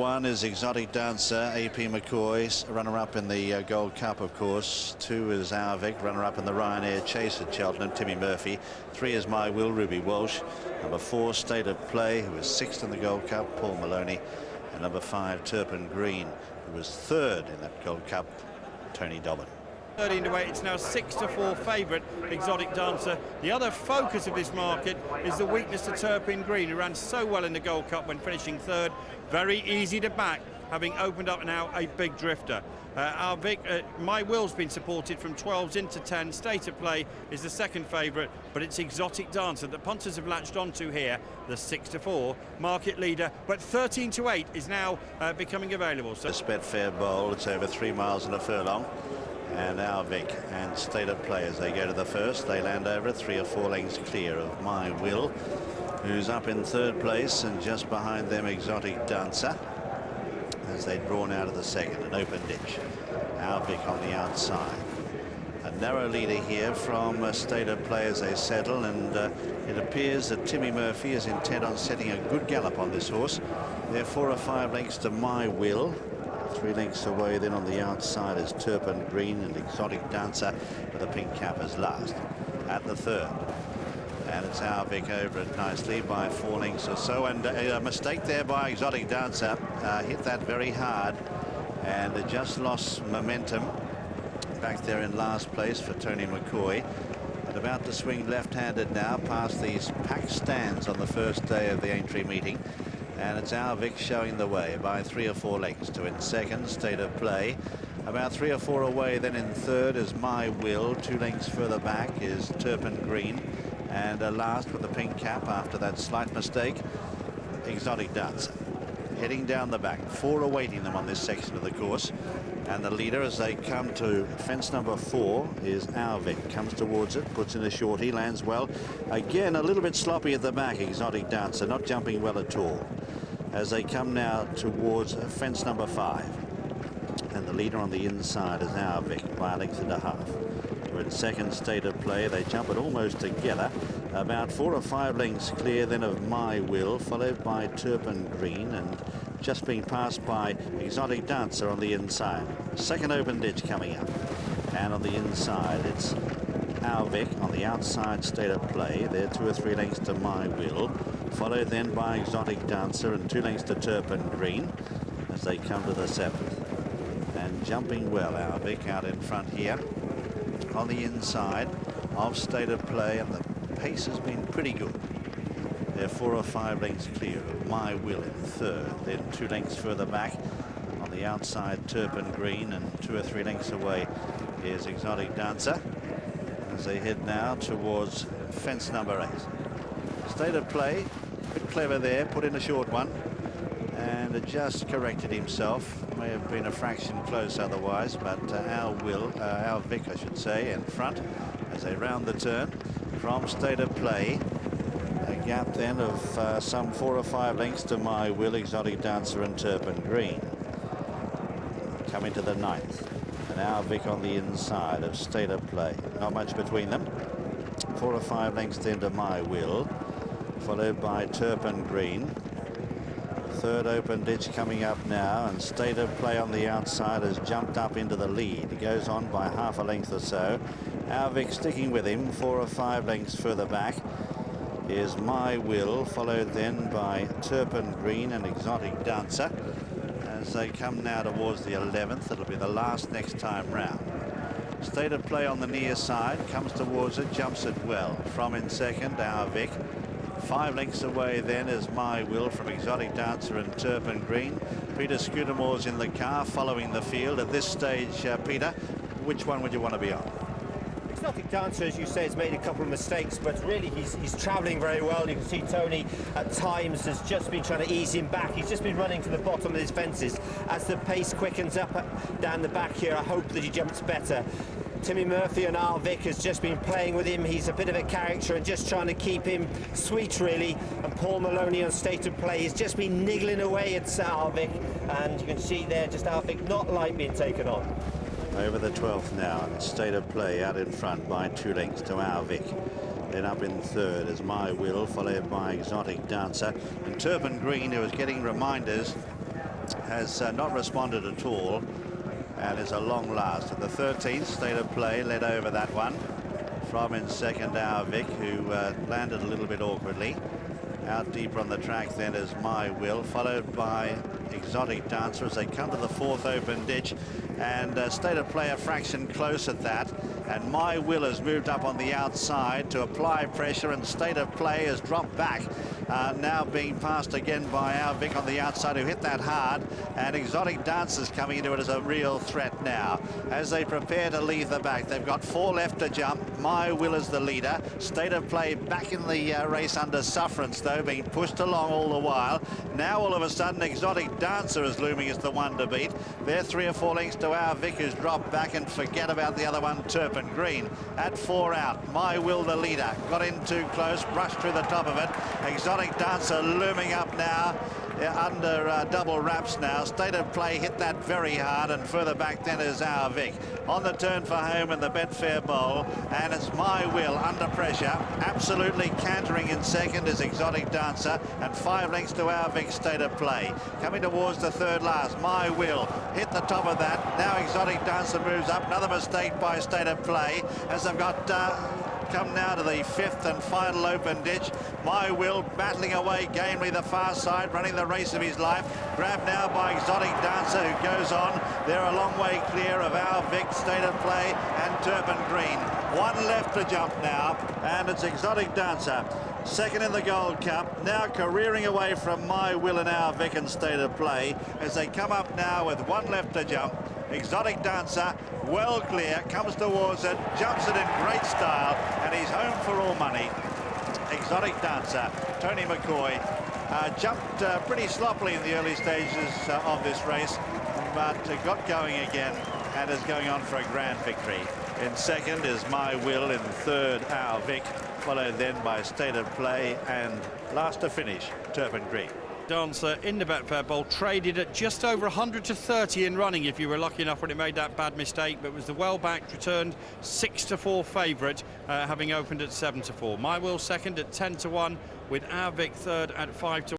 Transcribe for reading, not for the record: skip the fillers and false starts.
1 is Exotic Dancer, AP McCoy, runner-up in the Gold Cup, of course. 2 is Our Vic, runner-up in the Ryanair Chase at Cheltenham, Timmy Murphy. 3 is My Will, Ruby Walsh. Number 4, State of Play, who was 6th in the Gold Cup, Paul Maloney. And number 5, Turpin Green, who was 3rd in that Gold Cup, Tony Dobbin. 13 to 8, it's now 6-4 favourite, Exotic Dancer. The other focus of this market is the weakness to Turpin Green, who ran so well in the Gold Cup when finishing 3rd. Very easy to back, having opened up now a big drifter. Our Vic, My Will's been supported from 12s into 10. State of Play is the second favourite, but it's Exotic Dancer that punters have latched onto here, the 6-4 market leader. But 13 to 8 is now becoming available. So this Betfair bowl, it's over 3 miles and a furlong. And Our Vic and State of Play, as they go to the first, they land over 3 or 4 lengths clear of My Will, who's up in 3rd place, and just behind them Exotic Dancer as they've drawn out of the second. An open ditch. Our Vic on the outside. A narrow leader here from State of Play as they settle, and it appears that Timmy Murphy is intent on setting a good gallop on this horse. They're 4 or 5 lengths to My Will. 3 lengths away then on the outside is Turpin Green, and Exotic Dancer with a pink cap as last at the 3rd. And it's Our Vic over it nicely by 4 lengths or so, and a mistake there by Exotic Dancer. Hit that very hard and it just lost momentum. Back there in last place for Tony McCoy, but about to swing left-handed now past these packed stands on the first day of the Aintree meeting. And it's Our Vic showing the way by 3 or 4 lengths to in second, State of Play. About 3 or 4 away then in third is My Will. 2 lengths further back is Turpin Green. And last with the pink cap after that slight mistake, Exotic Dancer. Heading down the back, 4 awaiting them on this section of the course. And the leader as they come to fence number 4 is Our Vic. Comes towards it, puts in a shorty, lands well. Again, a little bit sloppy at the back, Exotic Dancer, not jumping well at all. As they come now towards fence number 5. And the leader on the inside is Our Vic by a length and a half. We're in second, State of Play. They jump it almost together. About 4 or 5 lengths clear then of My Will, followed by Turpin Green, and just being passed by Exotic Dancer on the inside. Second open ditch coming up. And on the inside, it's Our Vic. On the outside, State of Play. They're 2 or 3 lengths to My Will. Followed then by Exotic Dancer and 2 lengths to Turpin Green as they come to the 7th. And jumping well, Our Vic out in front here. On the inside of State of Play, and the pace has been pretty good. They're 4 or 5 lengths clear of My Will in third. Then 2 lengths further back on the outside, Turpin Green, and 2 or 3 lengths away is Exotic Dancer as they head now towards fence number 8. State of Play, a bit clever there, put in a short one and just corrected himself. May have been a fraction close otherwise, but Our Vic, I should say, in front as they round the turn from State of Play. A gap then of some 4 or 5 lengths to My Will, Exotic Dancer and Turpin Green. Coming to the 9th, and Our Vic on the inside of State of Play. Not much between them. 4 or 5 lengths then to My Will, followed by Turpin Green. Third open ditch coming up now, and State of Play on the outside has jumped up into the lead. He goes on by half a length or so. Our Vic sticking with him. 4 or 5 lengths further back is My Will, followed then by Turpin Green and Exotic Dancer. As they come now towards the 11th, it'll be the last next time round. State of Play on the near side, comes towards it, jumps it well. From in second, Our Vic. 5 lengths away then is My Will from Exotic Dancer and Turpin Green. Peter Scudimore's in the car following the field. At this stage, Peter, which one would you want to be on? Exotic Dancer, as you say, has made a couple of mistakes, but really he's travelling very well. You can see Tony at times has just been trying to ease him back. He's just been running to the bottom of his fences. As the pace quickens up down the back here, I hope that he jumps better. Timmy Murphy and Our Vic has just been playing with him. He's a bit of a character and just trying to keep him sweet, really. And Paul Maloney on State of Play has just been niggling away at Our Vic. And you can see there just Our Vic not like being taken on. Over the 12th now, and State of Play out in front by 2 lengths to Our Vic. Then up in third is My Will, followed by Exotic Dancer. And Turpin Green, who is getting reminders has not responded at all, and is a long last. At the 13th, State of Play led over that one. From in second, Our Vic, who landed a little bit awkwardly. Out deeper on the track then is My Will, followed by Exotic Dancer as they come to the fourth open ditch, and State of Play a fraction close at that, and My Will has moved up on the outside to apply pressure, and State of Play has dropped back, now being passed again by Our Vic on the outside, who hit that hard, and Exotic Dancer's coming into it as a real threat now as they prepare to leave the back. They've got 4 left to jump. My Will is the leader. State of Play back in the race under sufferance though, being pushed along all the while. Now all of a sudden Exotic Dancer is looming as the one to beat. They're 3 or 4 lengths to Our Vic, who's dropped back, and forget about the other one, Turpin Green at 4 out. My Will the leader, got in too close, brushed through the top of it. Exotic Dancer looming up now, under double wraps now. State of Play hit that very hard, and further back then is Our Vic. On the turn for home in the Betfair Bowl, and it's My Will under pressure. Absolutely cantering in second is Exotic Dancer, and 5 lengths to Our Vic, State of Play. Coming towards the third last, My Will hit the top of that. Now Exotic Dancer moves up. Another mistake by State of Play as they've got come now to the 5th and final open ditch. My Will battling away gamely the far side, running the race of his life. Grabbed now by Exotic Dancer, who goes on. They're a long way clear of Our Vic, State of Play and Turpin Green. 1 left to jump now, and it's Exotic Dancer, second in the Gold Cup, now careering away from My Will and Our Vic and State of Play as they come up now with 1 left to jump. Exotic Dancer, well clear, comes towards it, jumps it in great style, and he's home for all money. Exotic Dancer, Tony McCoy, jumped pretty sloppily in the early stages of this race, but got going again and is going on for a grand victory. In second is My Will, in third Our Vic, followed then by State of Play, and last to finish, Turpin Green. Dancer in the Betfair Bowl traded at just over 100 to 30 in running if you were lucky enough when it made that bad mistake, but was the well-backed, returned 6 to 4 favourite, having opened at 7 to 4. My Will second at 10 to 1, with Our Vic third at 5 to 1.